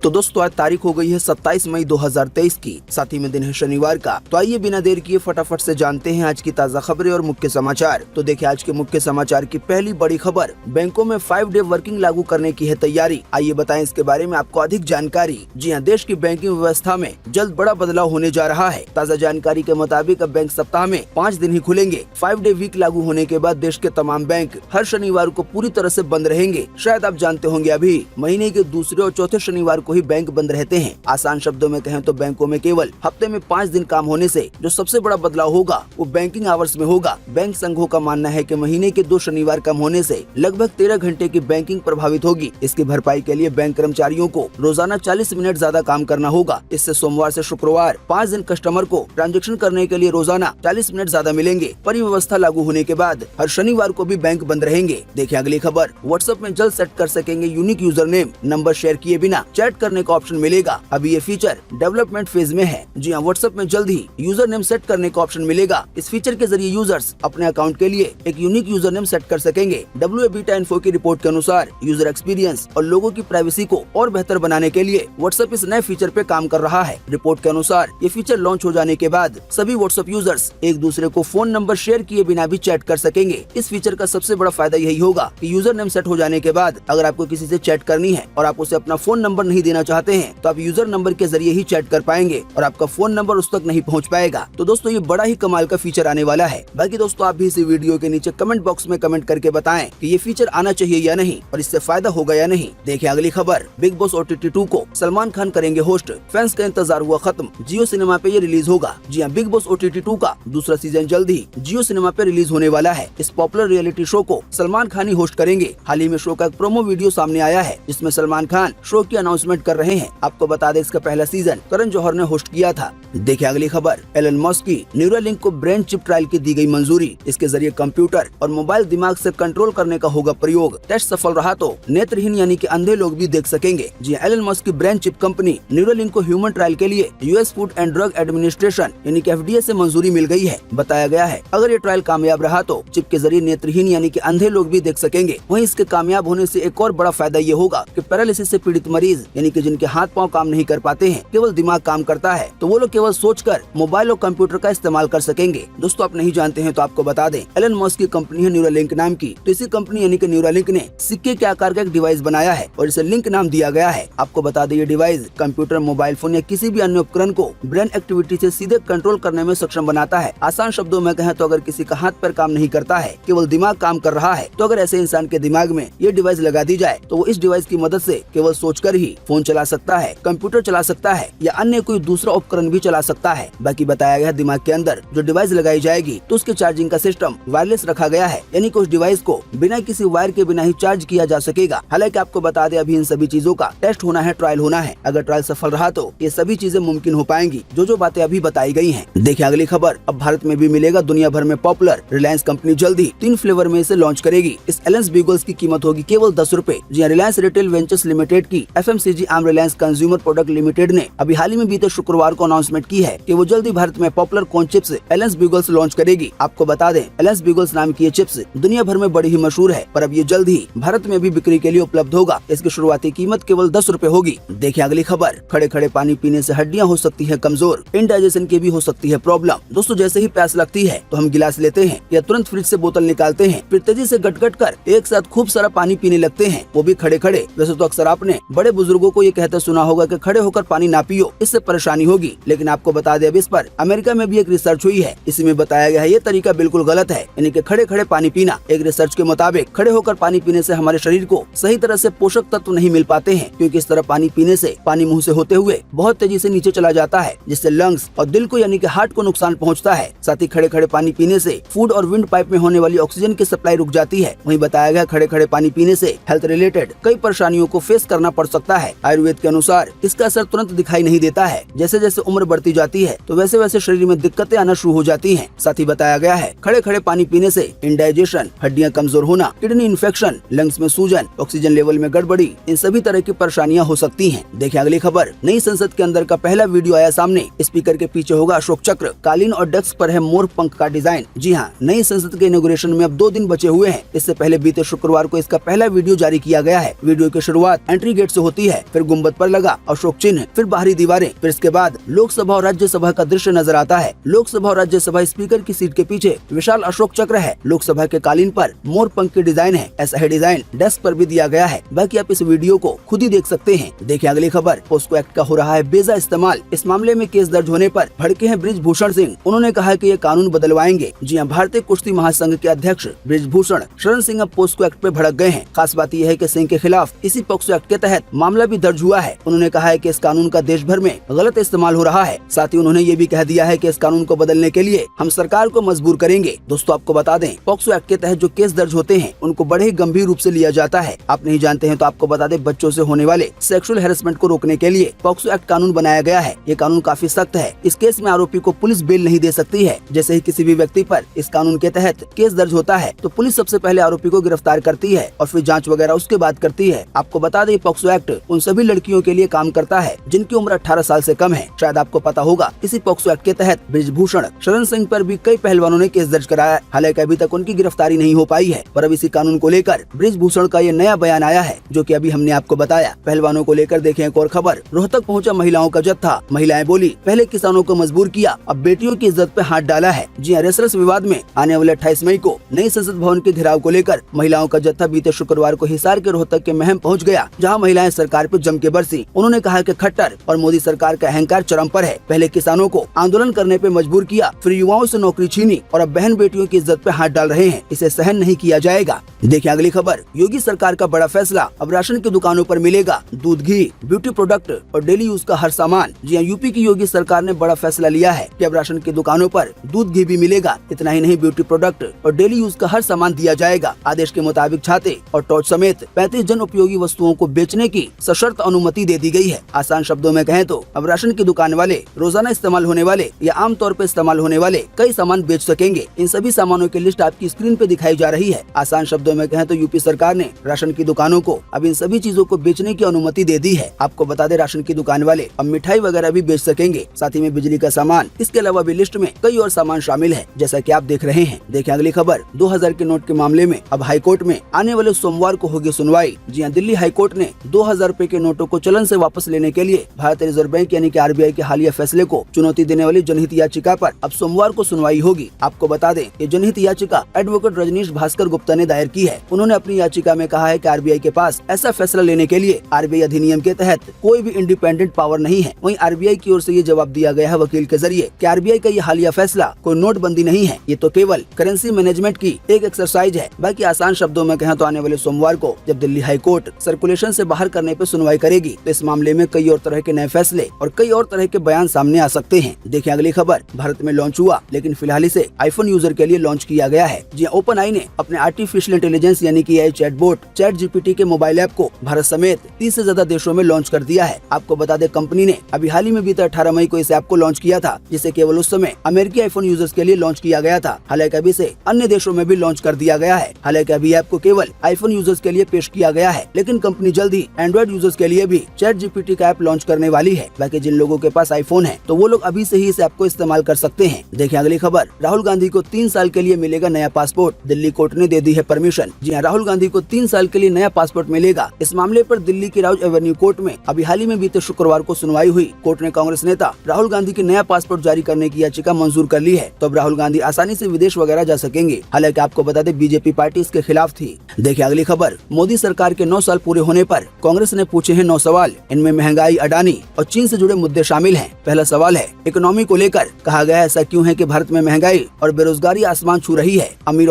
तो दोस्तों आज तारीख हो गई है 27 मई 2023 की, साथ ही में दिन है शनिवार का। तो आइए बिना देर किए फटाफट से जानते हैं आज की ताज़ा खबरें और मुख्य समाचार। तो देखिए आज के मुख्य समाचार की पहली बड़ी खबर, बैंकों में 5 डे वर्किंग लागू करने की है तैयारी। आइए बताएं इसके बारे में आपको अधिक जानकारी। जी हाँ, देश की बैंकिंग व्यवस्था में जल्द बड़ा बदलाव होने जा रहा है। ताज़ा जानकारी के मुताबिक अब बैंक सप्ताह में 5 दिन ही खुलेंगे। 5 डे वीक लागू होने के बाद देश के तमाम बैंक हर शनिवार को पूरी तरह से बंद रहेंगे। शायद आप जानते होंगे अभी महीने के दूसरे और चौथे शनिवार को ही बैंक बंद रहते हैं। आसान शब्दों में कहें तो बैंकों में केवल हफ्ते में 5 दिन काम होने से जो सबसे बड़ा बदलाव होगा वो बैंकिंग आवर्स में होगा। बैंक संघों का मानना है कि महीने के 2 शनिवार कम होने से लगभग 13 घंटे की बैंकिंग प्रभावित होगी। इसकी भरपाई के लिए बैंक कर्मचारियों को रोजाना 40 मिनट ज्यादा काम करना होगा। इससे सोमवार से शुक्रवार 5 दिन कस्टमर को ट्रांजेक्शन करने के लिए रोजाना 40 मिनट ज्यादा मिलेंगे। पर ये व्यवस्था लागू होने के बाद हर शनिवार को भी बैंक बंद रहेंगे। देखिए अगली खबर, व्हाट्सएप में जल्द सेट कर सकेंगे unique user name, number share किए बिना चैट करने का ऑप्शन मिलेगा। अभी ये फीचर डेवलपमेंट फेज में है। जी हाँ, व्हाट्सएप में जल्द ही यूजर नेम सेट करने का ऑप्शन मिलेगा। इस फीचर के जरिए यूजर्स अपने अकाउंट के लिए एक यूनिक यूजर नेम सेट कर सकेंगे। WA Info की रिपोर्ट के अनुसार यूजर एक्सपीरियंस और लोगों की प्राइवेसी को और बेहतर बनाने के लिए व्हाट्सएप इस नए फीचर पे काम कर रहा है। रिपोर्ट के अनुसार ये फीचर लॉन्च हो जाने के बाद सभी व्हाट्सएप यूजर्स एक दूसरे को फोन नंबर शेयर किए बिना भी चैट कर सकेंगे। इस फीचर का सबसे बड़ा फायदा यही होगा कि यूजर नेम सेट हो जाने के बाद अगर आपको किसी से चैट करनी है और आप उसे अपना फोन नंबर नहीं देना चाहते हैं तो आप यूजर नंबर के जरिए ही चैट कर पाएंगे और आपका फोन नंबर उस तक नहीं पहुंच पाएगा। तो दोस्तों ये बड़ा ही कमाल का फीचर आने वाला है। बाकी दोस्तों आप भी इस वीडियो के नीचे कमेंट बॉक्स में कमेंट करके बताएं कि ये फीचर आना चाहिए या नहीं और इससे फायदा होगा या नहीं। देखिए अगली खबर, बिग बॉस OTT 2 को सलमान खान करेंगे होस्ट। फैंस का इंतजार हुआ खत्म, जियो सिनेमा पे ये रिलीज होगा। जी हाँ, बिग बॉस OTT 2 का दूसरा सीजन जल्द ही जियो सिनेमा पे रिलीज होने वाला है। इस पॉपुलर रियलिटी शो को सलमान खान ही होस्ट करेंगे। हाल ही में शो का एक प्रोमो वीडियो सामने आया है जिसमें सलमान खान शो की अनाउंसमेंट कर रहे हैं। आपको बता दें इसका पहला सीजन करण जौहर ने होस्ट किया था। देखिए अगली खबर, एलन मस्क की न्यूरालिंक को ब्रेन चिप ट्रायल की दी गई मंजूरी। इसके जरिए कंप्यूटर और मोबाइल दिमाग से कंट्रोल करने का होगा प्रयोग। टेस्ट सफल रहा तो नेत्रहीन यानी कि अंधे लोग भी देख सकेंगे। जी एलन मस्क की ब्रेन चिप कंपनी न्यूरालिंक को ह्यूमन ट्रायल के लिए US food and drug administration यानी कि FDA से मंजूरी मिल गई है। बताया गया है अगर ये ट्रायल कामयाब रहा तो चिप के जरिए नेत्रहीन यानी कि अंधे लोग भी देख सकेंगे। वहीं इसके कामयाब होने से एक और बड़ा फायदा ये होगा कि पैरालिसिस से पीड़ित मरीज यानी कि जिनके हाथ पांव काम नहीं कर पाते हैं, केवल दिमाग काम करता है, तो वो लोग केवल सोचकर मोबाइल और कंप्यूटर का इस्तेमाल कर सकेंगे। दोस्तों आप नहीं जानते हैं तो आपको बता दें, एलन मस्क की कंपनी है न्यूरालिंक नाम की। तो इसी कंपनी यानी कि न्यूरालिंक ने सिक्के के आकार का एक डिवाइस बनाया है और इसे लिंक नाम दिया गया है। आपको बता दें ये डिवाइस कंप्यूटर, मोबाइल फोन या किसी भी अन्य उपकरण को ब्रेन एक्टिविटी से सीधे कंट्रोल करने में सक्षम बनाता है। आसान शब्दों में कहें तो अगर किसी का हाथ पैर काम नहीं करता है, केवल दिमाग काम कर रहा है, तो अगर ऐसे इंसान के दिमाग में ये डिवाइस लगा दी जाए तो वो इस डिवाइस की मदद से केवल सोचकर ही फोन चला सकता है, कंप्यूटर चला सकता है या अन्य कोई दूसरा उपकरण भी चला सकता है। बाकी बताया गया दिमाग के अंदर जो डिवाइस लगाई जाएगी तो उसके चार्जिंग का सिस्टम वायरलेस रखा गया है, यानी कि उस डिवाइस को बिना किसी वायर के बिना ही चार्ज किया जा सकेगा। हालांकि आपको बता दें अभी इन सभी चीजों का टेस्ट होना है, ट्रायल होना है। अगर ट्रायल सफल रहा तो ये सभी चीजें मुमकिन हो पाएंगी जो बातें अभी बताई गई हैं। देखिए अगली खबर, अब भारत में भी मिलेगा दुनिया भर में पॉपुलर। रिलायंस कंपनी जल्द ही 3 फ्लेवर में इसे लॉन्च करेगी। इस एलेंस बीगल्स की कीमत होगी केवल 10 रुपए। जी हाँ, रिलायंस रिटेल वेंचर्स लिमिटेड की FMCG arm Reliance consumer product limited ने अभी हाल ही में बीते शुक्रवार को अनाउंसमेंट की है कि वो जल्द ही भारत में popular corn chips एलेंस beagles launch करेगी। आपको बता दें एलेंस बीगल्स नाम की ये चिप्स दुनिया भर में बड़ी ही मशहूर है, पर अब ये जल्द ही भारत में भी बिक्री के लिए उपलब्ध होगा। इसकी शुरुआती कीमत केवल 10 रुपए होगी। देखिए अगली खबर, खड़े खड़े पानी पीने से हड्डियां हो सकती है कमजोर, इंडाइजेशन की भी हो सकती है प्रॉब्लम। दोस्तों जैसे ही प्यास लगती है तो हम गिलास लेते हैं या तुरंत फ्रिज से बोतल निकालते हैं, फिर तेजी से गट कर एक साथ खूब सारा पानी पीने लगते हैं, वो भी खड़े खड़े। वैसे तो अक्सर आपने बड़े बुजुर्गों को ये कहते सुना होगा कि खड़े होकर पानी ना पियो, इससे परेशानी होगी। लेकिन आपको बता दें अब इस पर अमेरिका में भी एक रिसर्च हुई है। इसी में बताया गया है ये तरीका बिल्कुल गलत है, यानी कि खड़े खड़े पानी पीना। एक रिसर्च के मुताबिक खड़े होकर पानी पीने से हमारे शरीर को सही तरह से पोषक तत्व नहीं मिल पाते हैं, क्योंकि इस तरह पानी पीने से पानी मुंह से होते हुए बहुत तेजी से नीचे चला जाता है, जिससे लंग्स और दिल को यानी कि हार्ट को नुकसान पहुंचता है। साथ ही खड़े खड़े पानी पीने से फूड और विंड पाइप में होने वाली ऑक्सीजन की सप्लाई रुक जाती है। वहीं बताया गया खड़े खड़े पानी पीने से हेल्थ रिलेटेड कई परेशानियों को फेस करना पड़ सकता है। आयुर्वेद के अनुसार इसका असर तुरंत दिखाई नहीं देता है, जैसे जैसे उम्र बढ़ती जाती है तो वैसे वैसे शरीर में दिक्कतें आना शुरू हो जाती हैं। साथ ही बताया गया है खड़े खड़े पानी पीने से इंडाइजेशन, हड्डियां कमजोर होना, किडनी इन्फेक्शन, लंग्स में सूजन, ऑक्सीजन लेवल में गड़बड़ी, इन सभी तरह की परेशानियां हो सकती हैं। देखिए अगली खबर, नई संसद के अंदर का पहला वीडियो आया सामने। स्पीकर के पीछे होगा अशोक चक्र, कालीन और डेस्क पर है मोर पंख का डिजाइन। जी हाँ, नई संसद के इनॉग्रेशन में अब 2 दिन बचे हुए हैं। इससे पहले बीते शुक्रवार को इसका पहला वीडियो जारी किया गया है। वीडियो की शुरुआत एंट्री गेट से होती है, फिर गुम्बद पर लगा अशोक चिन्ह, फिर बाहरी दीवारें, फिर इसके बाद लोकसभा और राज्यसभा का दृश्य नजर आता है। लोकसभा और राज्यसभा स्पीकर की सीट के पीछे विशाल अशोक चक्र है। लोकसभा के कालीन पर मोर पंख की डिजाइन है। ऐसा ही डिजाइन डेस्क पर भी दिया गया है। बाकी आप इस वीडियो को खुद ही देख सकते हैं। देखिए अगली खबर, पोस्को एक्ट का हो रहा है बेजा इस्तेमाल। इस मामले में केस दर्ज होने पर भड़के हैं बृजभूषण सिंह। उन्होंने कहा कि ये कानून बदलवाएंगे। जी हां, भारतीय कुश्ती महासंघ के अध्यक्ष बृजभूषण शरण सिंह अब पोस्को एक्ट पे भड़क गए हैं। खास बात यह है कि सिंह के खिलाफ इसी पोक्सो एक्ट के तहत मामला भी दर्ज हुआ है। उन्होंने कहा है कि इस कानून का देश भर में गलत इस्तेमाल हो रहा है। साथ ही उन्होंने ये भी कह दिया है कि इस कानून को बदलने के लिए हम सरकार को मजबूर करेंगे। दोस्तों आपको बता दें, पोक्सो एक्ट के तहत जो केस दर्ज होते हैं उनको बड़े ही गंभीर रूप से लिया जाता है। आप नहीं जानते हैं तो आपको बता दें, बच्चों से होने वाले सेक्सुअल हैरेसमेंट को रोकने के लिए पोक्सो एक्ट कानून बनाया गया है। ये कानून काफी सख्त है। इस केस में आरोपी को पुलिस बेल नहीं दे सकती है। जैसे ही किसी भी व्यक्ति पर इस कानून के तहत केस दर्ज होता है तो पुलिस सबसे पहले आरोपी को गिरफ्तार करती है और फिर जांच वगैरह उसके बाद करती है। आपको बता दें, पोक्सो एक्ट उन सभी लड़कियों के लिए काम करता है जिनकी उम्र 18 साल से कम है। शायद आपको पता होगा, इसी पोक्सो एक्ट के तहत बृजभूषण शरण सिंह पर भी कई पहलवानों ने केस दर्ज कराया। हालांकि अभी तक उनकी गिरफ्तारी नहीं हो पाई है, पर अब इसी कानून को लेकर बृजभूषण का ये नया बयान आया है, जो कि अभी हमने आपको बताया। पहलवानों को लेकर देखें एक और खबर। रोहतक पहुंचा महिलाओं का जत्था। महिलाएं बोली, पहले किसानों को मजबूर किया, अब बेटियों की इज्जत पे हाथ डाला है। जी हां, रेसलर्स विवाद में आने वाले 28 मई को नई संसद भवन के घेराव को लेकर महिलाओं का जत्था बीते शुक्रवार को हिसार के रोहतक के महम पहुंच गया, जहां महिलाएं सरकार पर जम के बरसी। उन्होंने कहा कि खट्टर और मोदी सरकार का अहंकार चरम पर है। पहले किसानों को आंदोलन करने पे मजबूर किया, फिर युवाओं से नौकरी छीनी और अब बहन बेटियों की इज्जत पे हाथ डाल रहे हैं। इसे सहन नहीं किया जाएगा। देखिए अगली खबर, योगी सरकार का बड़ा फैसला। अब राशन की दुकानों पर मिलेगा दूध, घी, ब्यूटी प्रोडक्ट और डेली यूज का हर सामान। जी हां, यूपी की योगी सरकार ने बड़ा फैसला लिया है कि अब राशन की दुकानों पर दूध, घी भी मिलेगा। इतना ही नहीं, ब्यूटी प्रोडक्ट और डेली यूज का हर सामान दिया जाएगा। आदेश के मुताबिक छाते और टॉर्च समेत 35 जन उपयोगी वस्तुओं को बेचने की सशर्त अनुमति दे दी गई है। आसान शब्दों में कहें तो अब राशन की दुकान वाले रोजाना इस्तेमाल होने वाले या आमतौर पर इस्तेमाल होने वाले कई सामान बेच सकेंगे। इन सभी सामानों की लिस्ट आपकी स्क्रीन पे दिखाई जा रही है। आसान शब्दों में कहें तो यूपी सरकार ने राशन की दुकानों को अब इन सभी चीजों को बेचने की अनुमति दे दी है। आपको बता दें, राशन की दुकान वाले अब मिठाई वगैरह भी बेच सकेंगे, साथ ही में बिजली का सामान। इसके अलावा भी लिस्ट में कई और सामान शामिल है, जैसा कि आप देख रहे हैं। देखें अगली खबर, 2000 के नोट के मामले में अब हाईकोर्ट में आने वाले सोमवार को होगी सुनवाई। जी हां, दिल्ली हाईकोर्ट ने 2000 रुपए के नोटों को चलन से वापस लेने के लिए भारतीय रिजर्व बैंक यानी कि आरबीआई के हालिया फैसले को चुनौती देने वाली जनहित याचिका पर अब सोमवार को सुनवाई होगी। आपको बता दें, ये जनहित याचिका एडवोकेट रजनीश भास्कर गुप्ता ने दायर की है। उन्होंने अपनी याचिका में कहा है कि आरबीआई के पास ऐसा फैसला लेने के लिए आरबीआई अधिनियम के तहत कोई भी इंडिपेंडेंट पावर नहीं है। वहीं आरबीआई की ओर से ये जवाब दिया गया है वकील के जरिए कि आरबीआई का ये हालिया फैसला कोई नोटबंदी नहीं है, ये तो केवल करेंसी मैनेजमेंट की एक एक्सरसाइज है। बाकी आसान शब्दों में कहें तो आने वाले सोमवार को जब दिल्ली हाईकोर्ट सर्कुलेशन से बाहर करने पर सुनवाई करेगी तो इस मामले में कई और तरह के नए फैसले और कई और तरह के बयान सामने आ सकते हैं। देखिए अगली खबर, भारत में लॉन्च हुआ लेकिन फिलहाल इसे आईफोन यूजर के लिए लॉन्च किया गया है। जी ओपन आई ने अपने आर्टिफिशियल इंटेलिजेंस यानी कि एआई चैटबॉट चैट जीपीटी के मोबाइल ऐप को भारत समेत 30 से ज्यादा देशों में लॉन्च कर दिया है। आपको बता दें, कंपनी ने अभी हाल ही में बीते 18 मई को इस ऐप को लॉन्च किया था, जिसे केवल उस समय अमेरिकी आईफोन यूजर्स के लिए लॉन्च किया गया था। हालांकि अभी इसे अन्य देशों में भी लॉन्च कर दिया गया है। हालांकि अभी ऐप को केवल आईफोन यूजर्स के लिए पेश किया गया है, लेकिन कंपनी जल्द ही एंड्रॉइड यूजर्स के लिए भी चैट जीपीटी का ऐप लॉन्च करने वाली है। बाकी जिन लोगों के पास आईफोन है तो वो लोग अभी से ही इस ऐप को इस्तेमाल कर सकते हैं। देखिए अगली खबर, राहुल गांधी को 3 साल के लिए मिलेगा नया पासपोर्ट। दिल्ली कोर्ट ने दे दी है परमिशन। जी हां, राहुल गांधी को 3 साल के लिए नया पासपोर्ट मिलेगा। इस मामले पर दिल्ली की राउज एवेन्यू कोर्ट में अभी हाल ही में बीते शुक्रवार को सुनवाई हुई। कोर्ट ने कांग्रेस नेता राहुल गांधी की नया पासपोर्ट जारी करने की याचिका मंजूर कर ली है, तो अब राहुल गांधी आसानी से विदेश वगैरह जा सकेंगे। हालांकि आपको बता दें, बीजेपी पार्टी इसके खिलाफ थी। देखिए अगली खबर, मोदी सरकार के 9 साल पूरे होने पर कांग्रेस ने पूछे हैं 9 सवाल। इनमें महंगाई, अडानी और चीन से जुड़े मुद्दे शामिल हैं। पहला सवाल है इकोनॉमी को लेकर। कहा गया ऐसा क्यों है कि भारत में महंगाई और बेरोजगारी आसमान छू रही है, अमीर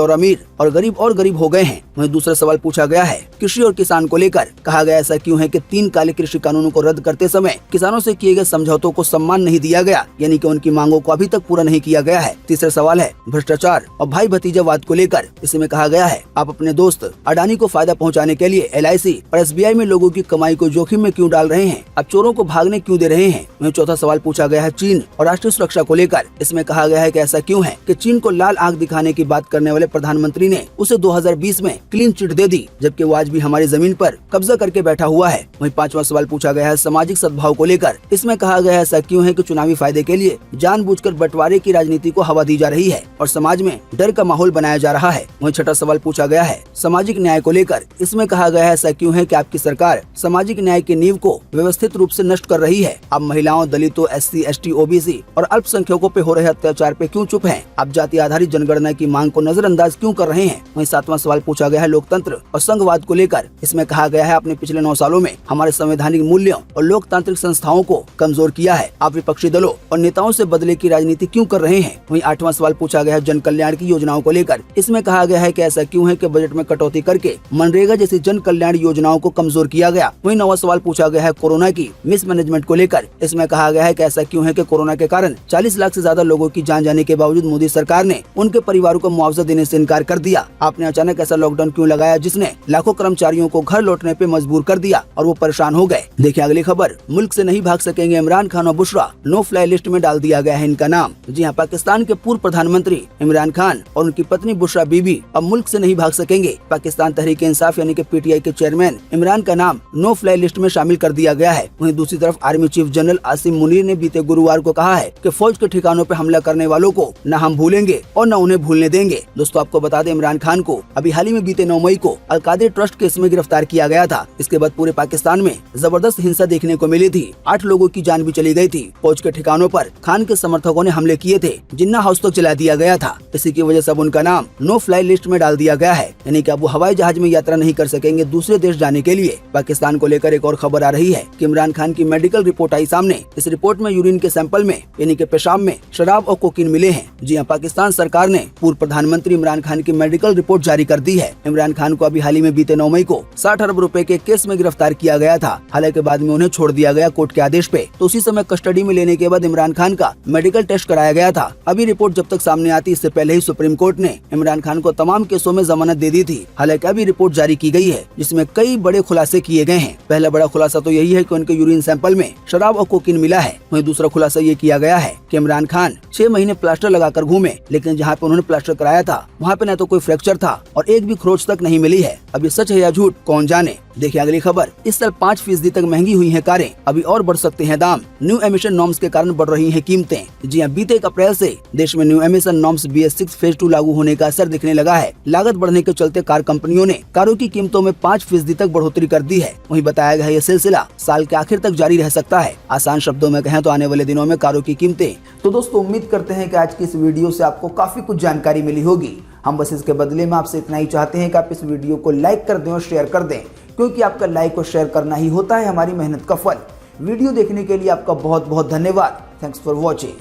और गरीब हो गए हैं। वहीं दूसरा सवाल पूछा गया है कृषि और किसान को लेकर। कहा गया ऐसा क्यों है कि 3 काले कृषि कानूनों को रद्द करते समय किसानों से किए गए समझौतों को सम्मान नहीं दिया गया, यानी कि उनकी मांगों को अभी तक पूरा नहीं किया गया है। तीसरा सवाल है भ्रष्टाचार और भाई भतीजावाद को लेकर। इसमें कहा गया है आप अपने दोस्त अडानी को फायदा पहुंचाने के लिए एलआईसी और एसबीआई में लोगों की कमाई को जोखिम में क्यों डाल रहे हैं, आप चोरों को भागने क्यों दे रहे हैं। वहीं चौथा सवाल पूछा गया है चीन और राष्ट्रीय सुरक्षा को लेकर। इसमें कहा गया है कि ऐसा क्यों है कि चीन को लाल आंख दिखाने की बात करने वाले प्रधानमंत्री ने उसे 2020 में क्लीन चिट दे दी, जबकि वो आज भी हमारी जमीन पर कब्जा करके बैठा हुआ है। वहीं पांचवा सवाल पूछा गया है सामाजिक सद्भाव को लेकर। इसमें कहा गया है ऐसा क्यों है कि चुनावी फायदे के लिए जानबूझकर बंटवारे की राजनीति को हवा दी जा रही है और समाज में डर का माहौल बनाया जा रहा है। वहीं छठा सवाल पूछा गया है सामाजिक न्याय को लेकर। इसमें कहा गया है ऐसा क्यों है कि आपकी सरकार सामाजिक सामाजिक न्याय की नींव को व्यवस्थित रूप से नष्ट कर रही है। अब महिलाओं, दलितों, SC, ST, OBC और अल्पसंख्यकों पे हो रहे अत्याचार पे क्यों चुप हैं? अब जाति आधारित जनगणना की मांग को नजरअंदाज क्यों कर रहे हैं? वहीं 7वां सवाल पूछा गया है लोकतंत्र और संघवाद को लेकर। इसमें कहा गया है आपने पिछले 9 सालों में हमारे संवैधानिक मूल्यों और लोकतांत्रिक संस्थाओं को कमजोर किया है। आप विपक्षी दलों और नेताओं से बदले की राजनीति क्यों कर रहे हैं? वहीं 8वां सवाल पूछा गया है जन कल्याण की योजनाओं को लेकर। इसमें कहा गया है कि ऐसा क्यों है कि बजट में कटौती करके मनरेगा जैसी जन कल्याण योजनाओं को कमजोर किया गया। वहीं 9वां सवाल पूछा गया है कोरोना की मिसमैनेजमेंट को लेकर। इसमें कहा गया है कि ऐसा क्यों है कि कोरोना के कारण 40 लाख से ज्यादा लोगों की जान जाने के बावजूद मोदी सरकार ने उनके परिवारों को मुआवजा देने से इनकार कर दिया। आपने अचानक ऐसा लॉकडाउन क्यों लगाया जिसने लाखों कर्मचारियों को घर लौटने पे मजबूर कर दिया और वो परेशान हो गए। देखिए अगली खबर, मुल्क से नहीं भाग सकेंगे इमरान खान और बुशरा, नो फ्लाई लिस्ट में डाल दिया गया है इनका नाम। जी हाँ, पाकिस्तान के पूर्व प्रधानमंत्री इमरान खान और उनकी पत्नी बुशरा बीबी अब मुल्क से नहीं भाग सकेंगे। पाकिस्तान तहरीक इंसाफ यानी कि PTI के चेयरमैन इमरान का नाम नो फ्लाई लिस्ट में शामिल कर दिया गया है। वहीं दूसरी तरफ army chief general Asim Munir ने बीते गुरुवार को कहा है कि फौज के ठिकानों पर हमला करने वालों को न हम भूलेंगे और न उन्हें भूलने देंगे। दोस्तों आपको बता दें, इमरान खान को अभी हाल ही में बीते 9 मई को अल-कादिर ट्रस्ट केस में गिरफ्तार किया गया था। इसके बाद पूरे पाकिस्तान में जबरदस्त हिंसा देखने को मिली थी। 8 लोगों की जान भी चली गई थी। फौज के ठिकानों पर खान के समर्थकों ने हमले किए थे, जिन्ना हाउस तक जला दिया गया था। इसी की वजह से अब उनका नाम नो फ्लाई लिस्ट में डाल दिया गया है, यानी कि अब वो हवाई जहाज में यात्रा नहीं कर सकेंगे दूसरे देश जाने के लिए। पाकिस्तान को लेकर एक और खबर आ रही है कि इमरान खान की मेडिकल रिपोर्ट आई सामने। इस रिपोर्ट में यूरिन के सैंपल में यानी कि पेशाब में शराब और कोकीन मिले हैं। जी हाँ, पाकिस्तान सरकार ने पूर्व प्रधानमंत्री इमरान खान की मेडिकल रिपोर्ट जारी कर दी है। इमरान खान को अभी हाल ही में बीते 9 मई को 60 अरब रुपए के केस में गिरफ्तार किया गया था। हालांकि बाद में उन्हें छोड़ दिया गया कोर्ट के आदेश पे। तो उसी समय कस्टडी में लेने के बाद इमरान खान का मेडिकल टेस्ट कराया गया था। अभी रिपोर्ट जब तक सामने आती इससे पहले ही सुप्रीम कोर्ट ने इमरान खान को तमाम केसों में जमानत दे दी थी। हालांकि अभी रिपोर्ट जारी की गई है जिसमें कई बड़े खुलासे किए गए हैं। पहला बड़ा खुलासा तो यही है कि उनके यूरिन सैंपल में शराब और कोकीन मिला है। वहीं दूसरा खुलासा ये किया गया है कि इमरान खान 6 महीने प्लास्टर लगाकर घूमे, लेकिन जहाँ पे उन्होंने प्लास्टर कराया था वहाँ पे न तो कोई फ्रैक्चर था और एक भी खरोच तक नहीं मिली है। अब ये सच है या झूठ कौन जाने। देखिए अगली खबर, इस साल 5% तक महंगी हुई हैं कारें, अभी और बढ़ सकते हैं दाम। न्यू एमिशन नॉर्म्स के कारण बढ़ रही हैं कीमतें। जी हाँ, बीते 1 अप्रैल से देश में new emission norms BS6 phase 2 लागू होने का असर दिखने लगा है। लागत बढ़ने के चलते कार कंपनियों ने कारों की कीमतों में 5% तक बढ़ोतरी कर दी है। वहीं बताया गया है ये सिलसिला साल के आखिर तक जारी रह सकता है। आसान शब्दों में कहें तो आने वाले दिनों में कारों की कीमतें। तो दोस्तों उम्मीद करते हैं कि आज की इस वीडियो से आपको काफी कुछ जानकारी मिली होगी। हम बस इसके बदले में आपसे इतना ही चाहते हैं कि आप इस वीडियो को लाइक कर दें और शेयर कर दें, क्योंकि आपका लाइक और शेयर करना ही होता है हमारी मेहनत का फल। वीडियो देखने के लिए आपका बहुत बहुत धन्यवाद। Thanks for watching.